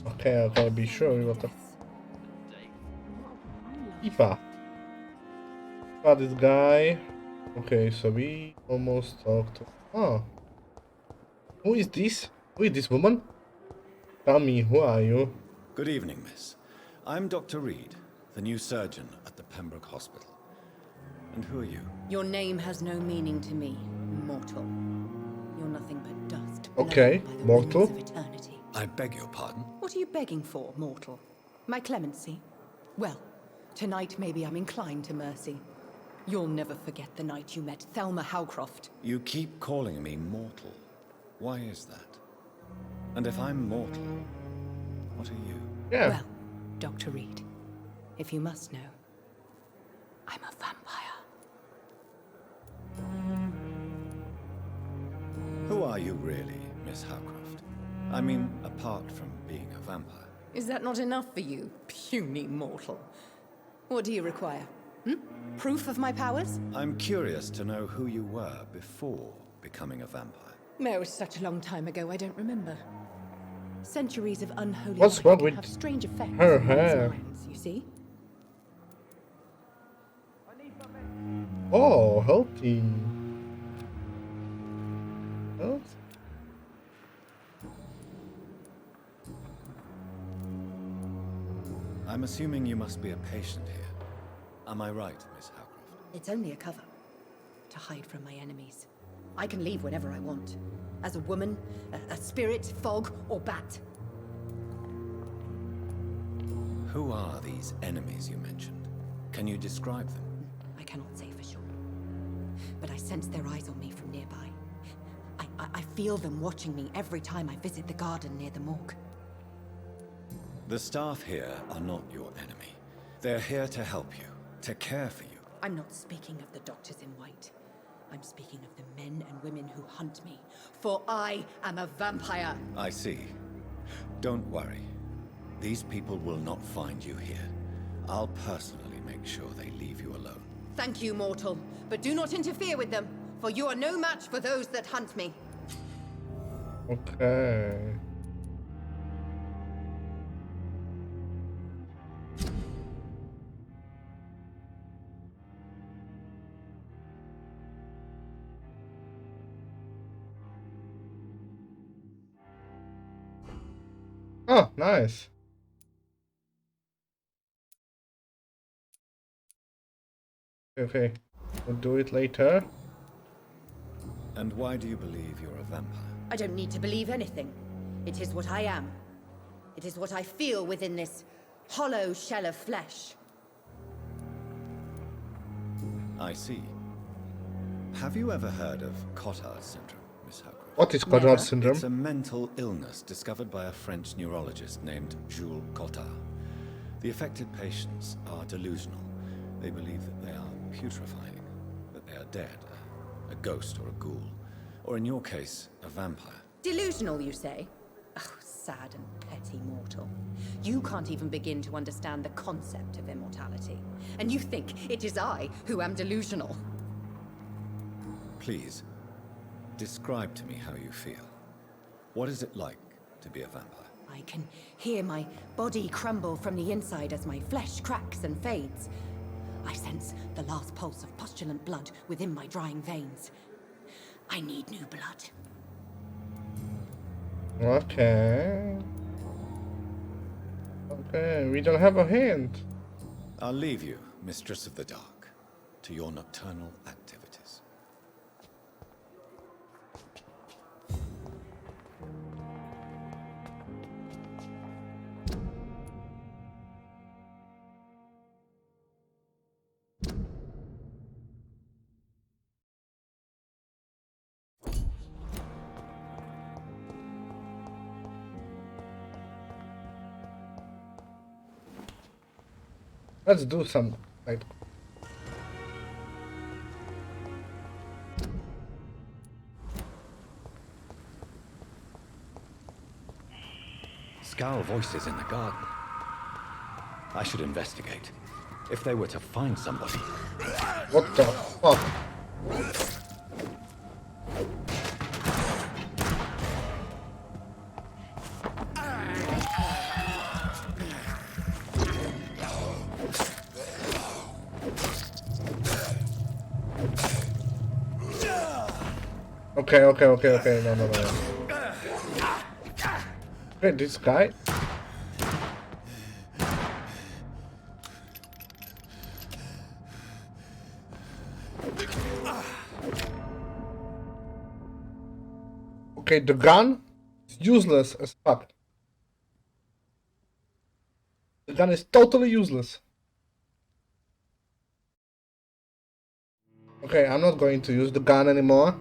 Okay, be sure what the Pippa. This guy. Okay, so we almost talked to. Oh, who is this? Who is this woman? Tell me, who are you? Good evening, miss. I'm Dr. Reed, the new surgeon at the Pembroke Hospital. And who are you? Your name has no meaning to me, mortal. You're nothing but dust. Okay, blown by the mortal. winds of eternity. I beg your pardon? What are you begging for, mortal? My clemency? Well, tonight maybe I'm inclined to mercy. You'll never forget the night you met Thelma Howcroft. You keep calling me mortal. Why is that? And if I'm mortal, what are you? Yeah. Well, Dr. Reed, if you must know, I'm a vampire. Who are you really, Miss Howcroft? I mean, apart from being a vampire. Is that not enough for you, puny mortal? What do you require? Proof of my powers? I'm curious to know who you were before becoming a vampire. No, it was such a long time ago, I don't remember. Centuries of unholy What's life wrong can with have strange effects her on one's hair? minds, you see? Oh, healthy. Health? I'm assuming you must be a patient here. Am I right, Miss Howcroft? It's only a cover. To hide from my enemies. I can leave whenever I want. As a woman, a spirit, fog, or bat. Who are these enemies you mentioned? Can you describe them? I cannot say for sure. But I sense their eyes on me from nearby. I feel them watching me every time I visit the garden near the morgue. The staff here are not your enemy. They're here to help you, to care for you. I'm not speaking of the doctors in white. I'm speaking of the men and women who hunt me. For I am a vampire. I see. Don't worry. These people will not find you here. I'll personally make sure they leave you alone. Thank you, mortal. But do not interfere with them, for you are no match for those that hunt me. Okay. Oh, nice. Okay, we'll do it later. And why do you believe you're a vampire? I don't need to believe anything. It is what I am. It is what I feel within this hollow shell of flesh. I see. Have you ever heard of Cotard syndrome, Miss Howcroft? What is Never. Cotard syndrome? It's a mental illness discovered by a French neurologist named Jules Cotard. The affected patients are delusional. They believe that they are putrefying, that they are dead, a ghost or a ghoul, or in your case, a vampire. Delusional, you say? Oh, sad and petty mortal. You can't even begin to understand the concept of immortality. And you think it is I who am delusional. Please, describe to me how you feel. What is it like to be a vampire? I can hear my body crumble from the inside as my flesh cracks and fades. I sense the last pulse of postulant blood within my drying veins. I need new blood. Okay. Okay, we don't have a hint. I'll leave you, Mistress of the Dark, to your nocturnal activities. Let's do some like Scowl voices in the garden. I should investigate. If they were to find somebody. what the fuck? Okay, okay, okay, okay. No, no, no, no. Okay, this guy. Okay, the gun is useless as fuck. The gun is totally useless. Okay, I'm not going to use the gun anymore.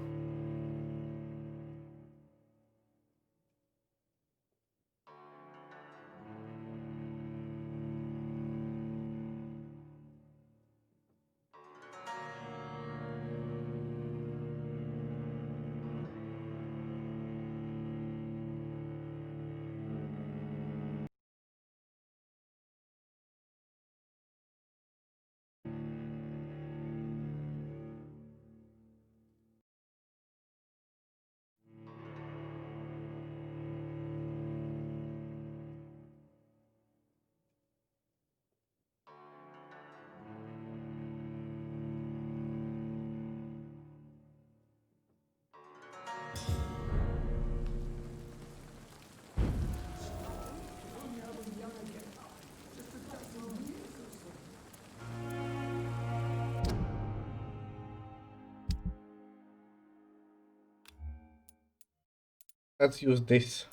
Let's use this.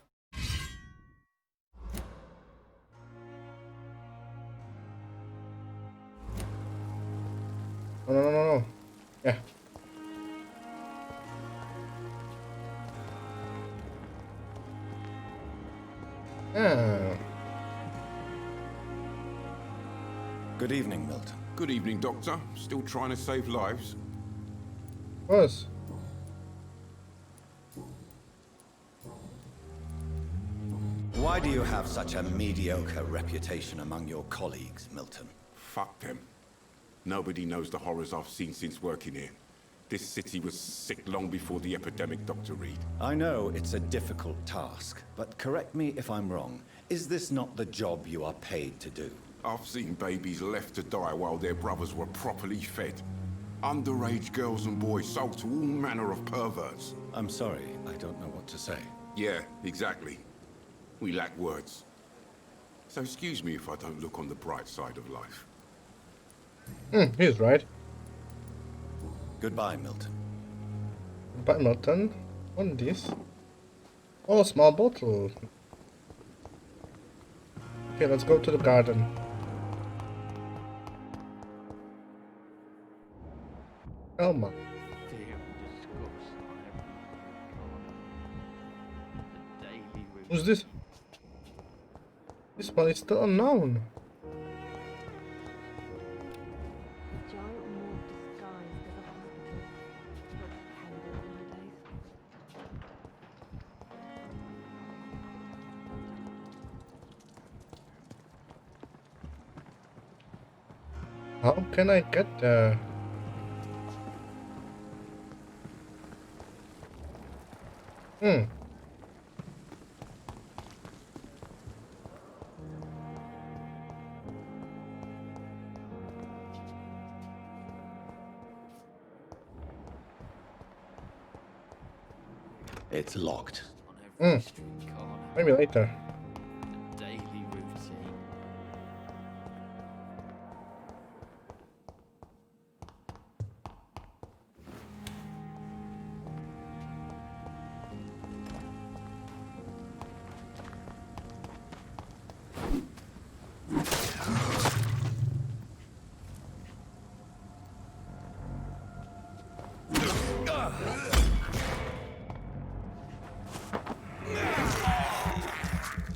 No, no, no, no, no. Yeah. Ah. Good evening, Milton. Good evening, Doctor. Still trying to save lives? Of course. Why do you have such a mediocre reputation among your colleagues, Milton? Fuck them. Nobody knows the horrors I've seen since working here. This city was sick long before the epidemic, Dr. Reed. I know it's a difficult task, but correct me if I'm wrong. Is this not the job you are paid to do? I've seen babies left to die while their brothers were properly fed. Underage girls and boys sold to all manner of perverts. I'm sorry, I don't know what to say. Yeah, exactly. We lack words. So excuse me if I don't look on the bright side of life. He's right. Goodbye, Milton. But Milton, on this. Oh, small bottle. Okay, let's go to the garden. Elma. Who's this? This one is still unknown. How can I get there? It's locked. Maybe later. Daily routine.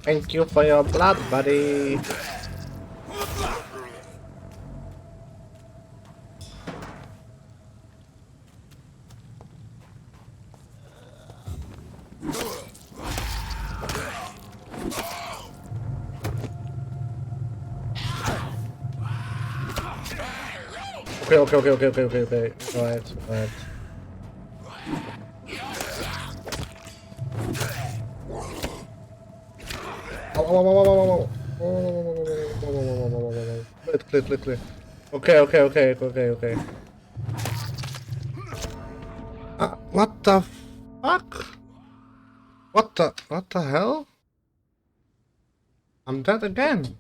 Thank you for your blood, buddy. Okay. Alright. Clear. Okay. What the What the hell? I'm dead again.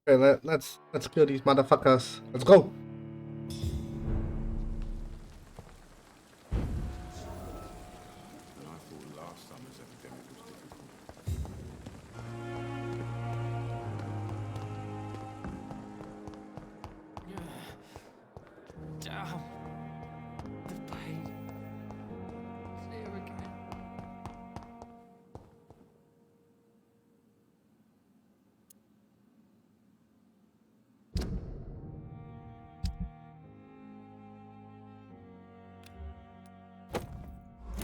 Okay, let's kill these motherfuckers. Let's go. And I thought last summer's epidemic was difficult. Damn. The pain. It's here again.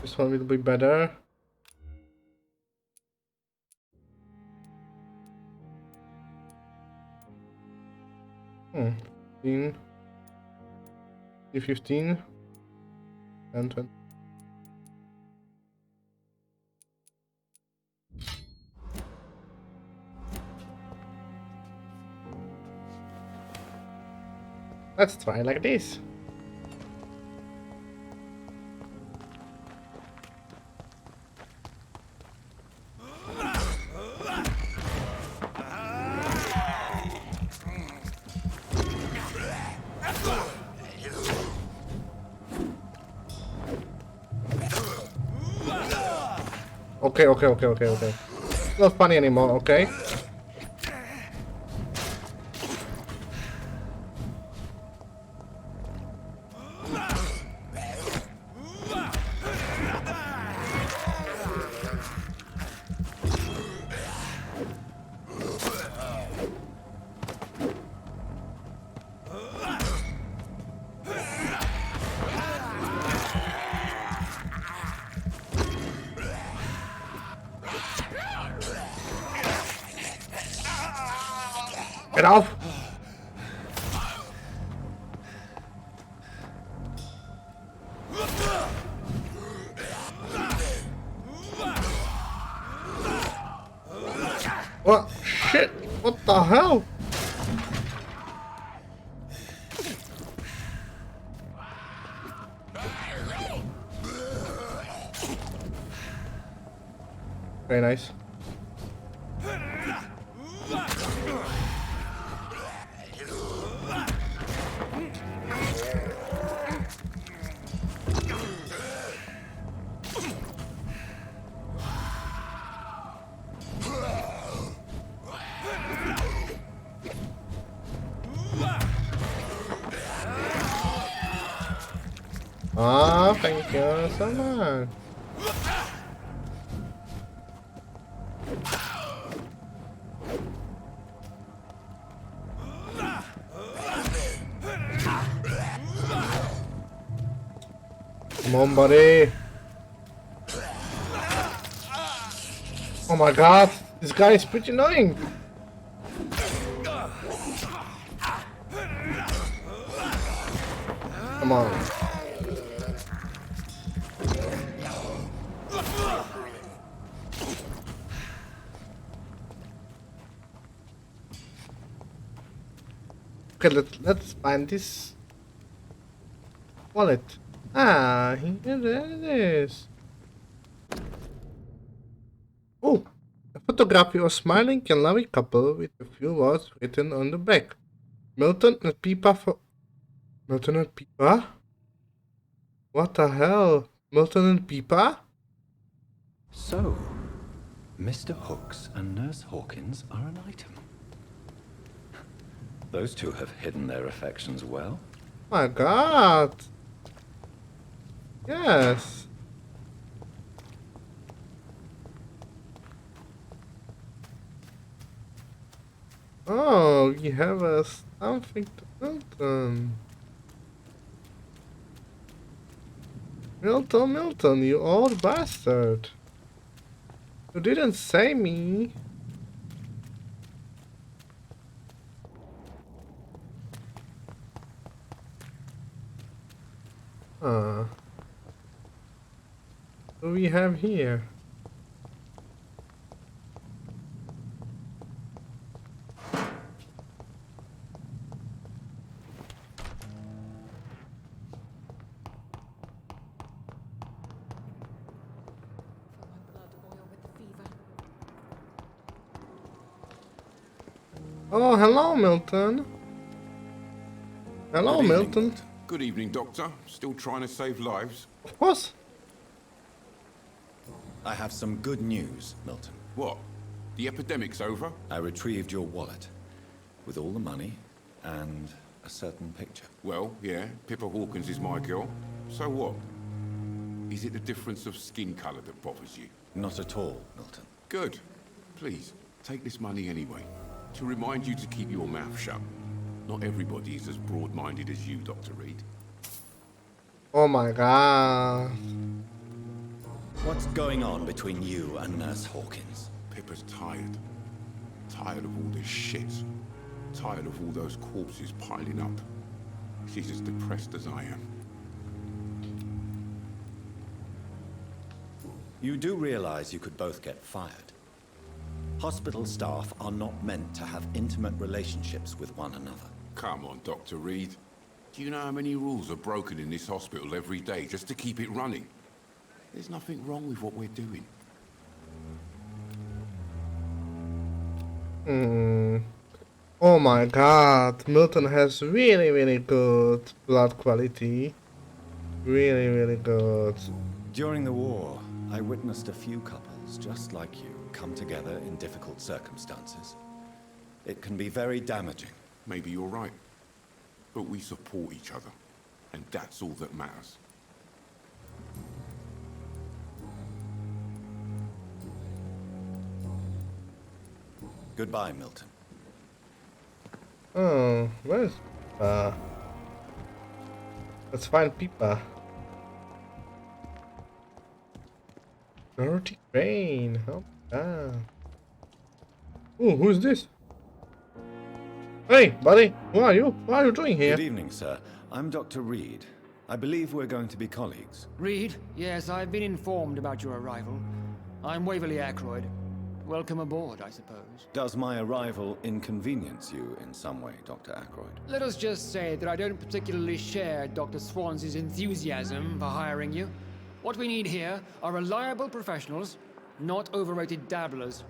This one will be better. Hmm. 15. 15. And 20. Let's try like this. Okay. Not funny anymore, okay? Get off! What? Shit! What the hell? Very nice. Ah, thank you so much. Come on, buddy. Oh my god, this guy is pretty annoying. Come on. Okay, let's find this wallet. Ah, here it is. Oh, a photography of a smiling and lovely couple with a few words written on the back. Milton and Pippa for... Milton and Pippa? What the hell? Milton and Pippa? So, Mr. Hooks and Nurse Hawkins are an item. Those two have hidden their affections well. My god. Yes. Oh, we have a something to Milton. Milton, Milton, you old bastard. You didn't say me. Huh. What do we have here? Oh, hello, Milton. Hello, Good evening, Milton. Good evening, Doctor. Still trying to save lives? Of course. I have some good news, Milton. What? The epidemic's over? I retrieved your wallet with all the money and a certain picture. Well, yeah, Pippa Hawkins is my girl. So what? Is it the difference of skin colour that bothers you? Not at all, Milton. Good. Please, take this money anyway. To remind you to keep your mouth shut. Not everybody is as broad-minded as you, Dr. Reed. Oh my god. What's going on between you and Nurse Hawkins? Pippa's tired. Tired of all this shit. Tired of all those corpses piling up. She's as depressed as I am. You do realize you could both get fired. Hospital staff are not meant to have intimate relationships with one another. Come on, Dr. Reed. Do you know how many rules are broken in this hospital every day just to keep it running? There's nothing wrong with what we're doing. Oh my god, Milton has really, really good blood quality. Really, really good. During the war, I witnessed a few couples just like you come together in difficult circumstances. It can be very damaging. Maybe you're right. But we support each other. And that's all that matters. Goodbye, Milton. Oh, where's let's find Pippa. Dirty Crane, how bad. Ooh, who's this? Hey, buddy, who are you? What are you doing here? Good evening, sir. I'm Dr. Reed. I believe we're going to be colleagues. Reed? Yes, I've been informed about your arrival. I'm Waverly Ackroyd. Welcome aboard, I suppose. Does my arrival inconvenience you in some way, Dr. Ackroyd? Let us just say that I don't particularly share Dr. Swans's enthusiasm for hiring you. What we need here are reliable professionals, not overrated dabblers.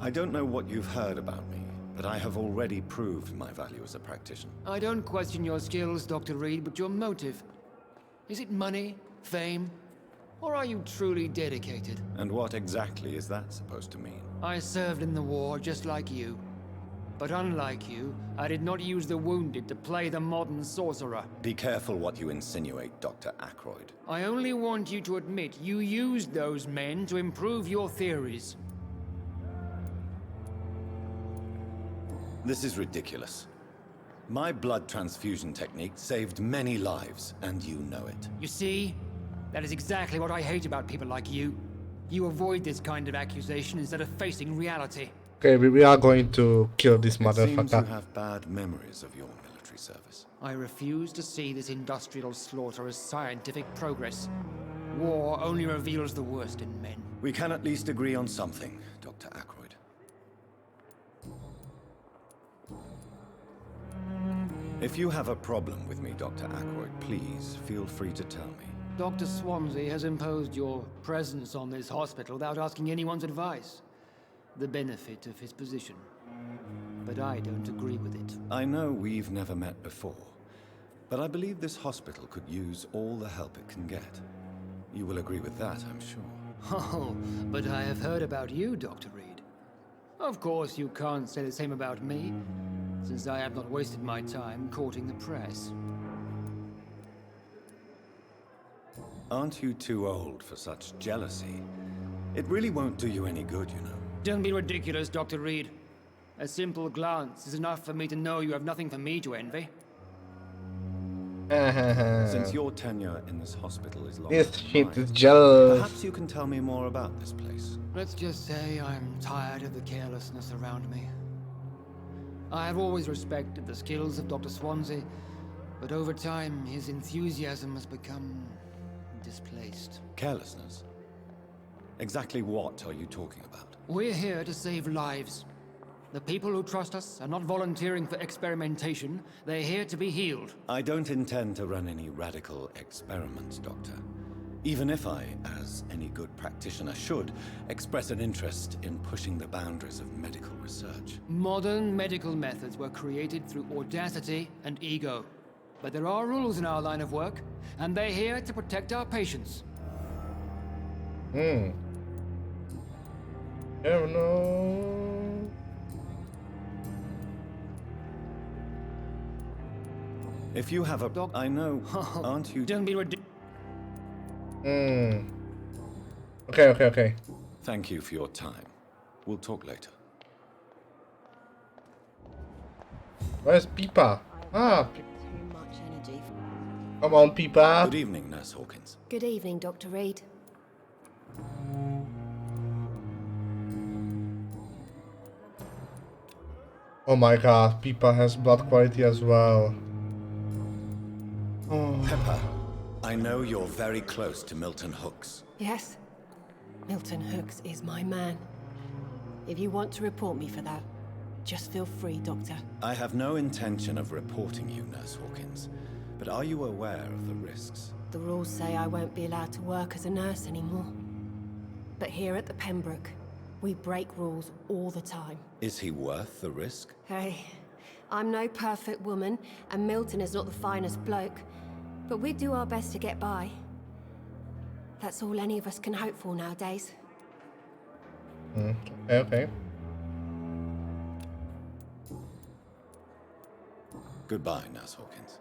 I don't know what you've heard about me, but I have already proved my value as a practitioner. I don't question your skills, Dr. Reed, but your motive. Is it money, fame, or are you truly dedicated? And what exactly is that supposed to mean? I served in the war just like you. But unlike you, I did not use the wounded to play the modern sorcerer. Be careful what you insinuate, Dr. Ackroyd. I only want you to admit you used those men to improve your theories. This is ridiculous. My blood transfusion technique saved many lives, and you know it. You see? That is exactly what I hate about people like you. You avoid this kind of accusation instead of facing reality. Okay, we are going to kill this It seems you motherfucker. have bad memories of your military service. I refuse to see this industrial slaughter as scientific progress. War only reveals the worst in men. We can at least agree on something, Dr. Ackroyd. If you have a problem with me, Dr. Ackroyd, please feel free to tell me. Dr. Swansea has imposed your presence on this hospital without asking anyone's advice. The benefit of his position. But I don't agree with it. I know we've never met before, but I believe this hospital could use all the help it can get. You will agree with that, I'm sure. Oh, but I have heard about you, Dr. Reed. Of course, you can't say the same about me, since I have not wasted my time courting the press. Aren't you too old for such jealousy? It really won't do you any good, you know. Don't be ridiculous, Dr. Reed. A simple glance is enough for me to know you have nothing for me to envy. Since your tenure in this hospital is longer This than shit mine, is jealous. perhaps you can tell me more about this place. Let's just say I'm tired of the carelessness around me. I have always respected the skills of Dr. Swansea, but over time, his enthusiasm has become displaced. Carelessness? Exactly what are you talking about? We're here to save lives. The people who trust us are not volunteering for experimentation. They're here to be healed. I don't intend to run any radical experiments, Doctor. Even if I, as any good practitioner should, express an interest in pushing the boundaries of medical research. Modern medical methods were created through audacity and ego. But there are rules in our line of work, and they're here to protect our patients. Never know. If you have a... I know, aren't you... Don't be ridiculous. Okay. Thank you for your time. We'll talk later. Where's Pippa? Ah, Too much energy. come on, Pippa. Good evening, Nurse Hawkins. Good evening, Dr. Reed. Oh my god, Pippa has blood quality as well. Oh. Pippa, I know you're very close to Milton Hooks. Yes? Milton Hooks is my man. If you want to report me for that, just feel free, Doctor. I have no intention of reporting you, Nurse Hawkins. But are you aware of the risks? The rules say I won't be allowed to work as a nurse anymore. But here at the Pembroke, we break rules all the time. Is he worth the risk? Hey, I'm no perfect woman, and Milton is not the finest bloke. But we do our best to get by. That's all any of us can hope for nowadays. Okay. Goodbye, Nurse Hawkins.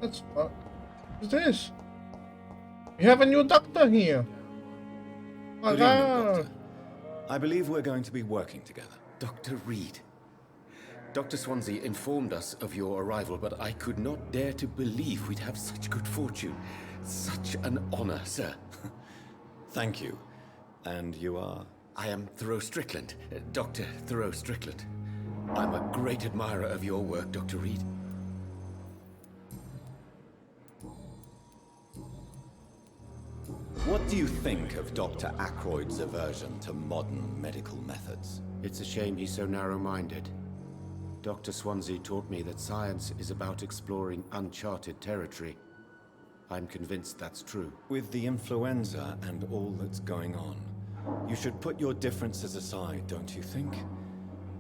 That's what is this? We have a new doctor here. Oh my Good evening, god. Doctor. I believe we're going to be working together. Dr. Reed. Dr. Swansea informed us of your arrival, but I could not dare to believe we'd have such good fortune. Such an honor, sir. Thank you. And you are? I am Thoreau Strickland, Dr. Thoreau Strickland. I'm a great admirer of your work, Dr. Reed. What do you think of Dr. Ackroyd's aversion to modern medical methods? It's a shame he's so narrow-minded. Dr. Swansea taught me that science is about exploring uncharted territory. I'm convinced that's true. With the influenza and all that's going on, you should put your differences aside, don't you think?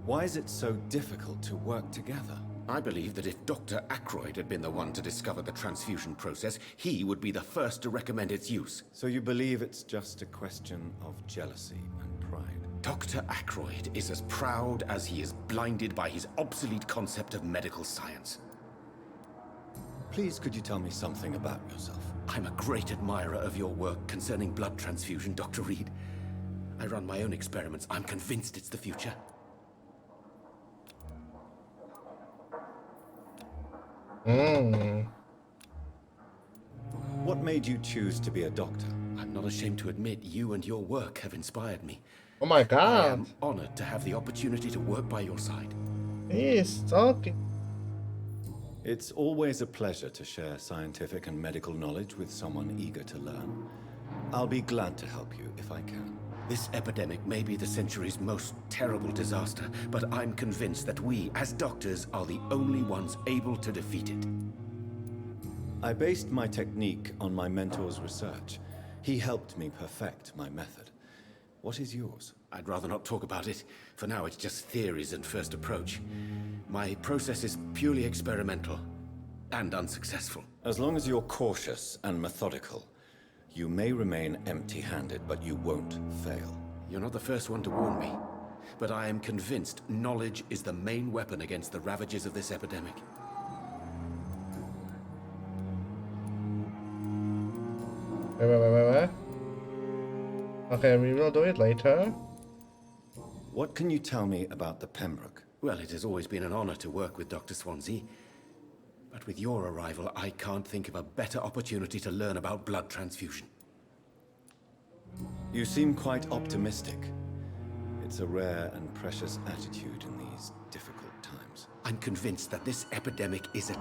Why is it so difficult to work together? I believe that if Dr. Ackroyd had been the one to discover the transfusion process, he would be the first to recommend its use. So you believe it's just a question of jealousy and pride? Dr. Ackroyd is as proud as he is blinded by his obsolete concept of medical science. Please, could you tell me something about yourself? I'm a great admirer of your work concerning blood transfusion, Dr. Reed. I run my own experiments. I'm convinced it's the future. What made you choose to be a doctor? I'm not ashamed to admit you and your work have inspired me. Oh my I god. am honored to have the opportunity to work by your side. He's talking. It's always a pleasure to share scientific and medical knowledge with someone eager to learn. I'll be glad to help you if I can. This epidemic may be the century's most terrible disaster, but I'm convinced that we, as doctors, are the only ones able to defeat it. I based my technique on my mentor's research. He helped me perfect my method. What is yours? I'd rather not talk about it. For now, it's just theories and first approach. My process is purely experimental and unsuccessful. As long as you're cautious and methodical, you may remain empty-handed, but you won't fail. You're not the first one to warn me, but I am convinced knowledge is the main weapon against the ravages of this epidemic. Wait. Okay, we will do it later. What can you tell me about the Pembroke? Well, it has always been an honor to work with Dr. Swansea. But with your arrival, I can't think of a better opportunity to learn about blood transfusion. You seem quite optimistic. It's a rare and precious attitude in these difficult times. I'm convinced that this epidemic is a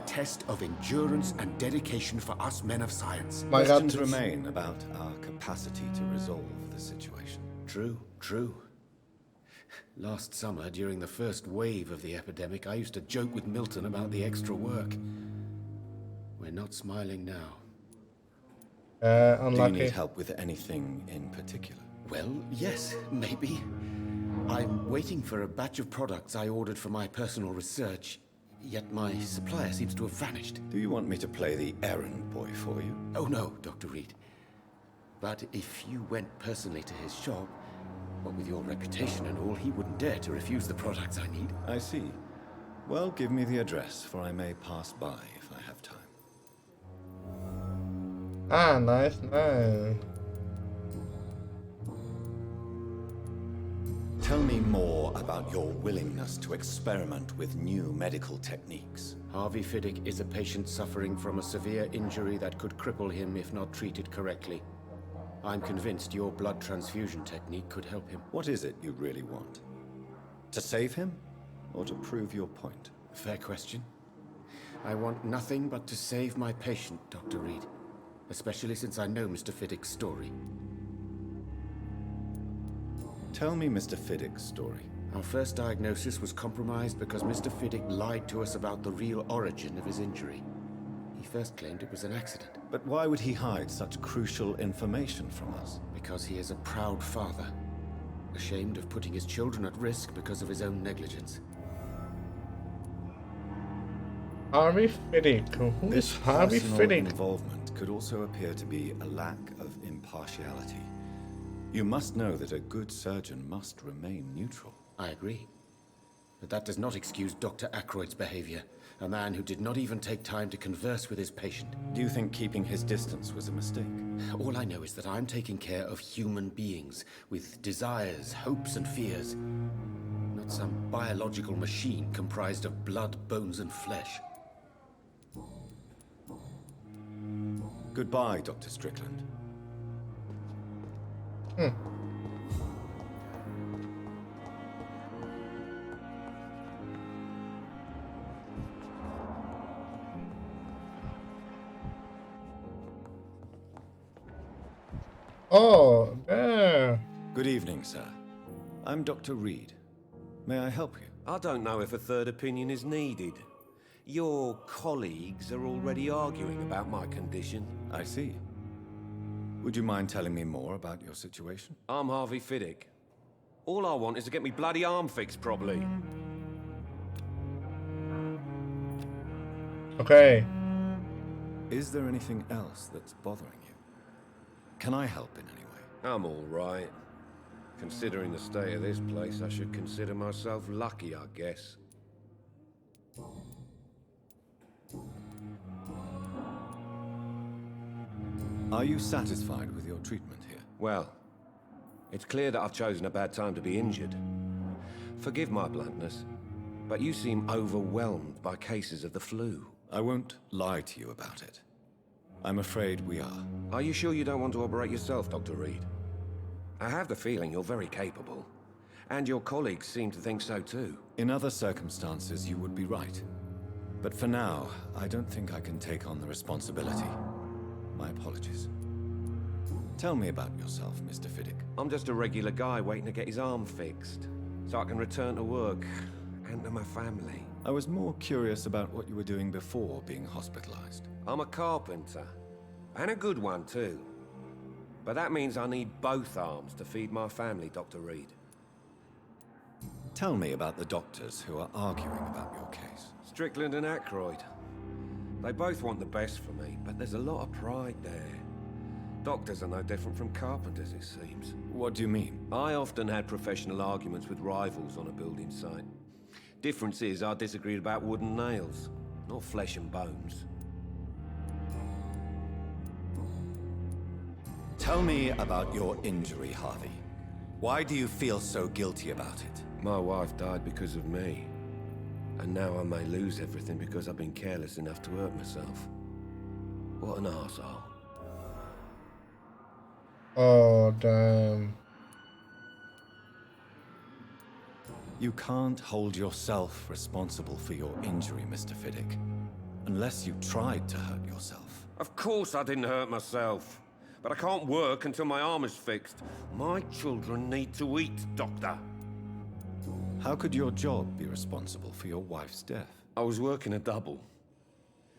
test of endurance and dedication for us men of science. My God, Questions remain about our capacity to resolve the situation. True. Last summer, during the first wave of the epidemic, I used to joke with Milton about the extra work. We're not smiling now. Do you Unlucky. need help with anything in particular? Well, yes, maybe. I'm waiting for a batch of products I ordered for my personal research, yet my supplier seems to have vanished. Do you want me to play the errand boy for you? Oh no, Dr. Reed. But if you went personally to his shop, what with your reputation and all, he wouldn't dare to refuse the products I need. I see. Well, give me the address, for I may pass by if I have time. Ah, nice. Tell me more about your willingness to experiment with new medical techniques. Harvey Fiddick is a patient suffering from a severe injury that could cripple him if not treated correctly. I'm convinced your blood transfusion technique could help him. What is it you really want? To save him, or to prove your point? Fair question. I want nothing but to save my patient, Dr. Reed. Especially since I know Mr. Fiddick's story. Tell me Mr. Fiddick's story. Our first diagnosis was compromised because Mr. Fiddick lied to us about the real origin of his injury. He first claimed it was an accident. But why would he hide such crucial information from us? Because he is a proud father, ashamed of putting his children at risk because of his own negligence. Harvey Fiddick. Who This is Harvey personal Fiddick? involvement could also appear to be a lack of impartiality. You must know that a good surgeon must remain neutral. I agree. But that does not excuse Dr. Ackroyd's behavior, a man who did not even take time to converse with his patient. Do you think keeping his distance was a mistake? All I know is that I'm taking care of human beings with desires, hopes, and fears. Not some biological machine comprised of blood, bones, and flesh. Goodbye, Dr. Strickland. Oh, there. Good evening, sir. I'm Dr. Reed. May I help you? I don't know if a third opinion is needed. Your colleagues are already arguing about my condition. I see. Would you mind telling me more about your situation? I'm Harvey Fiddick. All I want is to get me bloody arm fixed properly. Okay. Is there anything else that's bothering you? Can I help in any way? I'm all right. Considering the state of this place, I should consider myself lucky, I guess. Are you satisfied with your treatment here? Well, it's clear that I've chosen a bad time to be injured. Forgive my bluntness, but you seem overwhelmed by cases of the flu. I won't lie to you about it. I'm afraid we are. Are you sure you don't want to operate yourself, Dr. Reed? I have the feeling you're very capable, and your colleagues seem to think so too. In other circumstances, you would be right. But for now, I don't think I can take on the responsibility. My apologies. Tell me about yourself, Mr. Fiddick. I'm just a regular guy waiting to get his arm fixed, so I can return to work and to my family. I was more curious about what you were doing before being hospitalized. I'm a carpenter, and a good one too. But that means I need both arms to feed my family, Dr. Reed. Tell me about the doctors who are arguing about your case. Strickland and Aykroyd. They both want the best for me, but there's a lot of pride there. Doctors are no different from carpenters, it seems. What do you mean? I often had professional arguments with rivals on a building site. Difference is, I disagreed about wood and nails, not flesh and bones. Tell me about your injury, Harvey. Why do you feel so guilty about it? My wife died because of me. And now I may lose everything because I've been careless enough to hurt myself. What an arsehole. Oh, damn. You can't hold yourself responsible for your injury, Mr. Fiddick. Unless you tried to hurt yourself. Of course I didn't hurt myself. But I can't work until my arm is fixed. My children need to eat, Doctor. How could your job be responsible for your wife's death? I was working a double.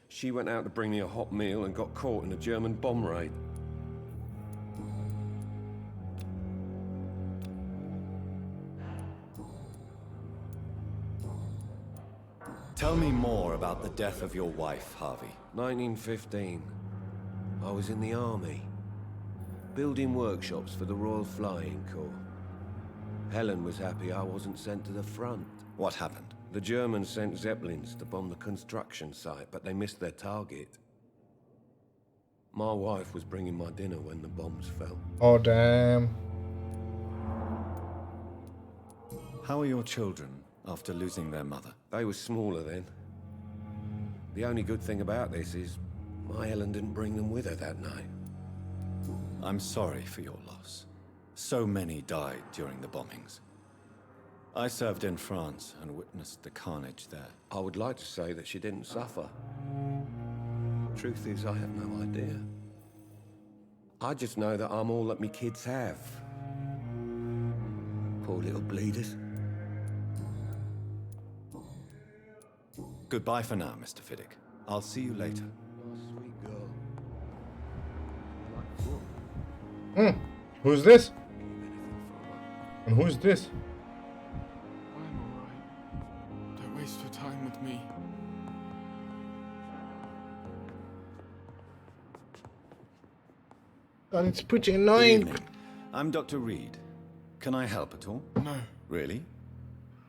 She went out to bring me a hot meal and got caught in a German bomb raid. Tell me more about the death of your wife, Harvey. 1915. I was in the army, building workshops for the Royal Flying Corps. Helen was happy I wasn't sent to the front. What happened? The Germans sent Zeppelins to bomb the construction site, but they missed their target. My wife was bringing my dinner when the bombs fell. Oh, damn. How are your children after losing their mother? They were smaller then. The only good thing about this is my Helen didn't bring them with her that night. I'm sorry for your loss. So many died during the bombings. I served in France and witnessed the carnage there. I would like to say that she didn't suffer. Truth is, I have no idea. I just know that I'm all that me kids have. Poor little bleeders. Goodbye for now, Mr. Fiddick. I'll see you later. Oh, sweet girl. Who's this? And who's this? I'm alright. Don't waste your time with me. God, it's pretty Good annoying. evening. I'm Dr. Reed. Can I help at all? No, Really?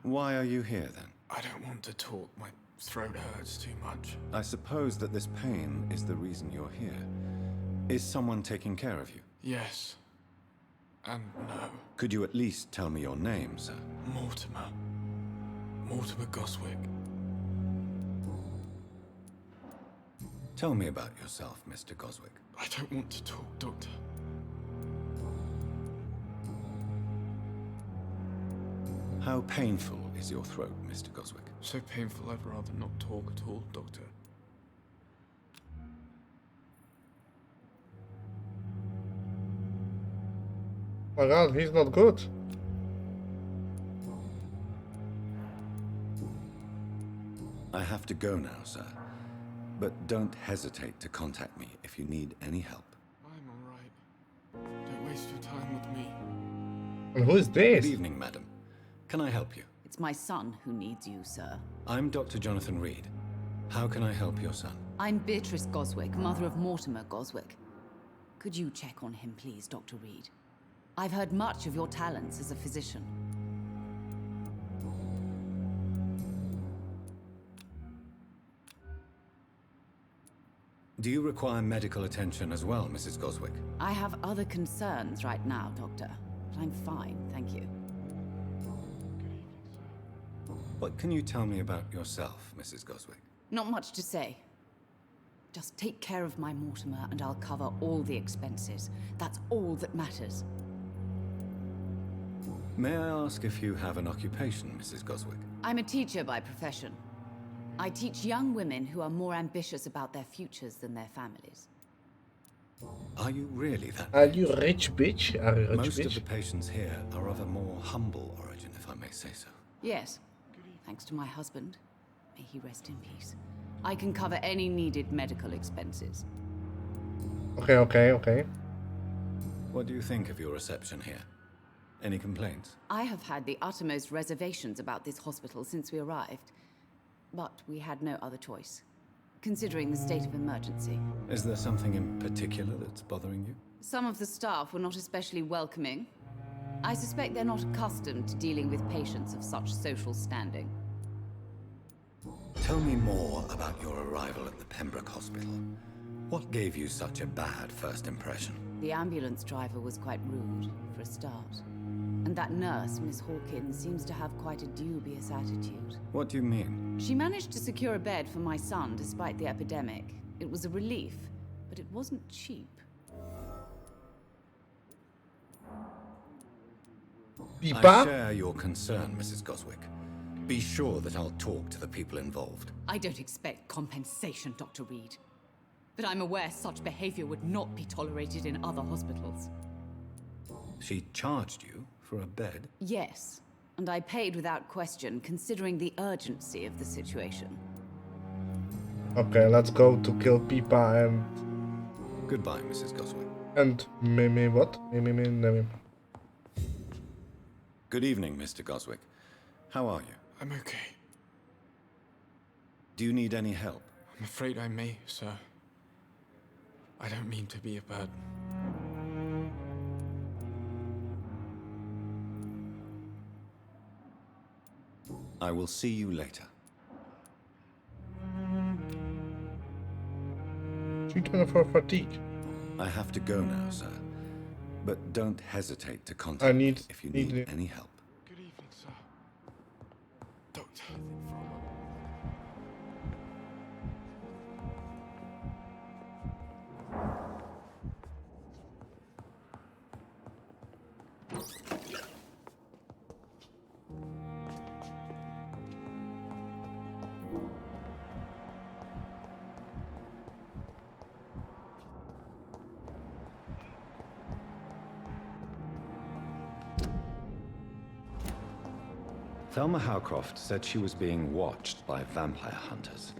Why are you here then? I don't want to talk. My throat hurts too much. I suppose that this pain is the reason you're here. Is someone taking care of you? Yes. And no. Could you at least tell me your name, sir? Mortimer. Mortimer Goswick. Tell me about yourself, Mr. Goswick. I don't want to talk, Doctor. How painful is your throat, Mr. Goswick? So painful I'd rather not talk at all, Doctor. Oh my God, he's not good. I have to go now, sir. But don't hesitate to contact me if you need any help. I'm alright. Don't waste your time with me. And who is Good this? evening, madam. Can I help you? It's my son who needs you, sir. I'm Dr. Jonathan Reed. How can I help your son? I'm Beatrice Goswick, mother of Mortimer Goswick. Could you check on him, please, Dr. Reed? I've heard much of your talents as a physician. Do you require medical attention as well, Mrs. Goswick? I have other concerns right now, Doctor. But I'm fine, thank you. What can you tell me about yourself, Mrs. Goswick? Not much to say. Just take care of my Mortimer and I'll cover all the expenses. That's all that matters. May I ask if you have an occupation, Mrs. Goswick? I'm a teacher by profession. I teach young women who are more ambitious about their futures than their families. Are you really that Are rich? you rich, bitch? Are you rich, Most of bitch? the patients here are of a more humble origin, if I may say so. Yes. Thanks to my husband. May he rest in peace. I can cover any needed medical expenses. Okay. What do you think of your reception here? Any complaints? I have had the uttermost reservations about this hospital since we arrived. But we had no other choice, considering the state of emergency. Is there something in particular that's bothering you? Some of the staff were not especially welcoming. I suspect they're not accustomed to dealing with patients of such social standing. Tell me more about your arrival at the Pembroke Hospital. What gave you such a bad first impression? The ambulance driver was quite rude, for a start. And that nurse, Miss Hawkins, seems to have quite a dubious attitude. What do you mean? She managed to secure a bed for my son despite the epidemic. It was a relief, but it wasn't cheap. I Pippa? share your concern, Mrs. Goswick. Be sure that I'll talk to the people involved. I don't expect compensation, Dr. Reed. But I'm aware such behavior would not be tolerated in other hospitals. She charged you for a bed? Yes, and I paid without question, considering the urgency of the situation. Okay, let's go to kill Pippa and... Goodbye, Mrs. Goswick. And... Mimi what? Mimi. Good evening, Mr. Goswick. How are you? I'm okay. Do you need any help? I'm afraid I may, sir. I don't mean to be a burden. I will see you later. Treatment for fatigue. I have to go now, sir. But don't hesitate to contact me if you need any help. Good evening, sir. Doctor. Thelma Howcroft said she was being watched by vampire hunters.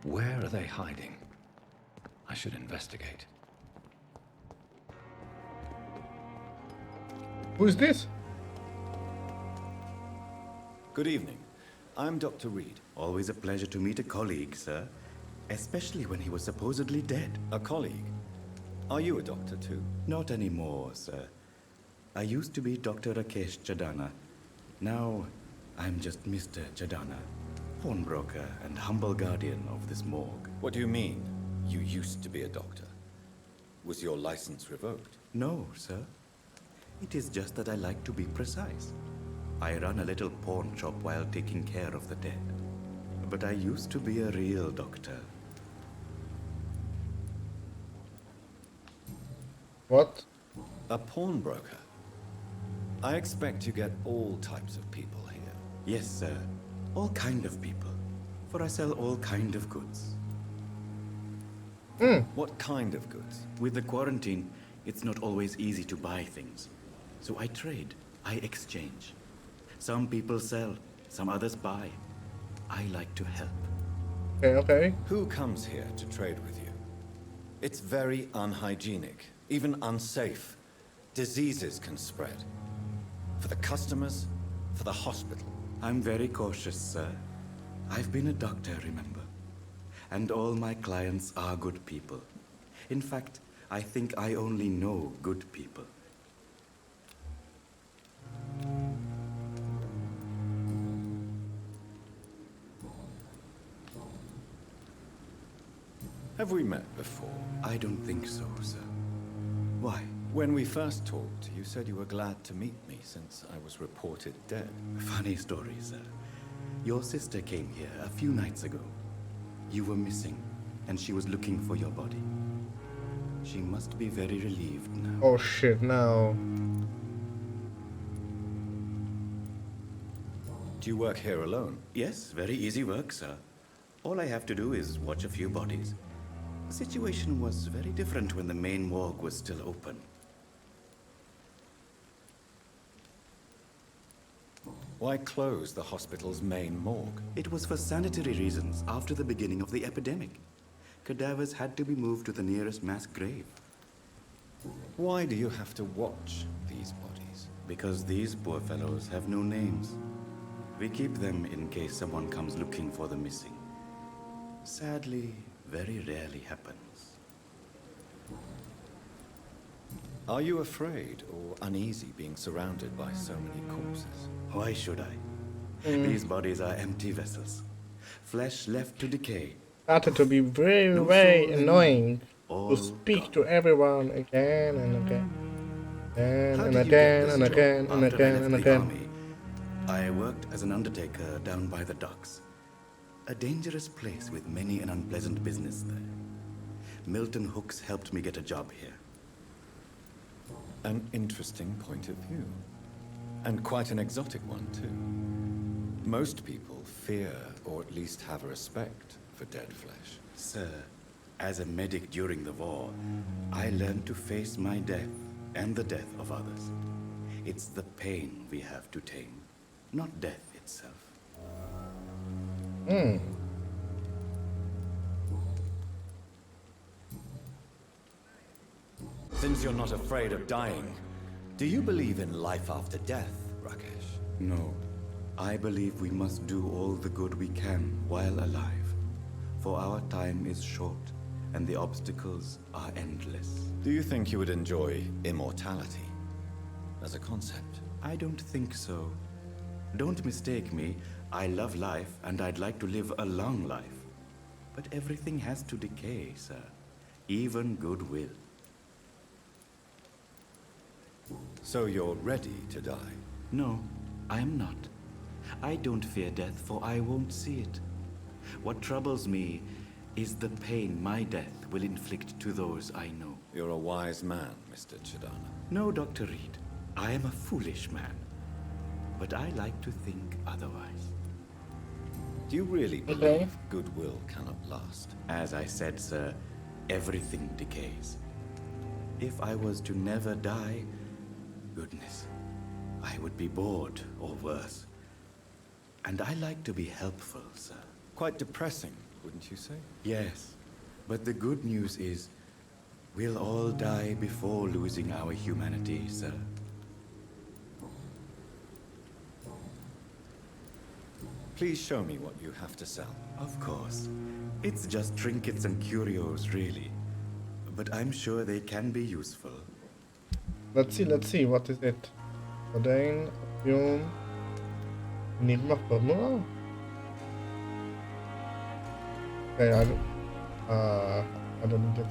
Where are they hiding? I should investigate. Who is this? Good evening. I'm Dr. Reed. Always a pleasure to meet a colleague, sir. Especially when he was supposedly dead. A colleague? Are you a doctor too? Not anymore, sir. I used to be Dr. Rakesh Chadana. Now, I'm just Mr. Chadana, pawnbroker and humble guardian of this morgue. What do you mean, you used to be a doctor? Was your license revoked? No, sir. It is just that I like to be precise. I run a little pawn shop while taking care of the dead. But I used to be a real doctor. What? A pawnbroker? I expect you get all types of people here. Yes, sir. All kind of people. For I sell all kind of goods. What kind of goods? With the quarantine, it's not always easy to buy things. So I trade. I exchange. Some people sell, some others buy. I like to help. Okay. Who comes here to trade with you? It's very unhygienic, even unsafe. Diseases can spread. For the customers, for the hospital. I'm very cautious, sir. I've been a doctor, remember? And all my clients are good people. In fact, I think I only know good people. Have we met before? I don't think so, sir. Why? When we first talked, you said you were glad to meet me since I was reported dead. Funny story, sir. Your sister came here a few nights ago. You were missing, and she was looking for your body. She must be very relieved now. Oh shit, now. Do you work here alone? Yes, very easy work, sir. All I have to do is watch a few bodies. The situation was very different when the main morgue was still open. Why close the hospital's main morgue? It was for sanitary reasons after the beginning of the epidemic. Cadavers had to be moved to the nearest mass grave. Why do you have to watch these bodies? Because these poor fellows have no names. We keep them in case someone comes looking for the missing. Sadly, very rarely happens. Are you afraid or uneasy being surrounded by so many corpses? Why should I? These bodies are empty vessels. Flesh left to decay. Started to be very, very annoying to speak to everyone again and again. And again and again and again and again. I worked as an undertaker down by the docks. A dangerous place with many an unpleasant business there. Milton Hooks helped me get a job here. An interesting point of view. And quite an exotic one, too. Most people fear, or at least have a respect, for dead flesh. Sir, as a medic during the war, I learned to face my death and the death of others. It's the pain we have to tame, not death itself. Since you're not afraid of dying, do you believe in life after death, Rakesh? No. I believe we must do all the good we can while alive. For our time is short, and the obstacles are endless. Do you think you would enjoy immortality as a concept? I don't think so. Don't mistake me. I love life, and I'd like to live a long life. But everything has to decay, sir. Even goodwill. So you're ready to die? No, I am not. I don't fear death, for I won't see it. What troubles me is the pain my death will inflict to those I know. You're a wise man, Mr. Chidana. No, Dr. Reed. I am a foolish man. But I like to think otherwise. Do you really believe goodwill cannot last? As I said, sir, everything decays. If I was to never die, goodness, I would be bored or worse. And I like to be helpful, sir. Quite depressing, wouldn't you say? Yes, but the good news is, we'll all die before losing our humanity, sir. Please show me what you have to sell. Of course. It's just trinkets and curios, really. But I'm sure they can be useful. Let's see, what is it? Codeine, opium, Enigma formula? Okay, I don't need it.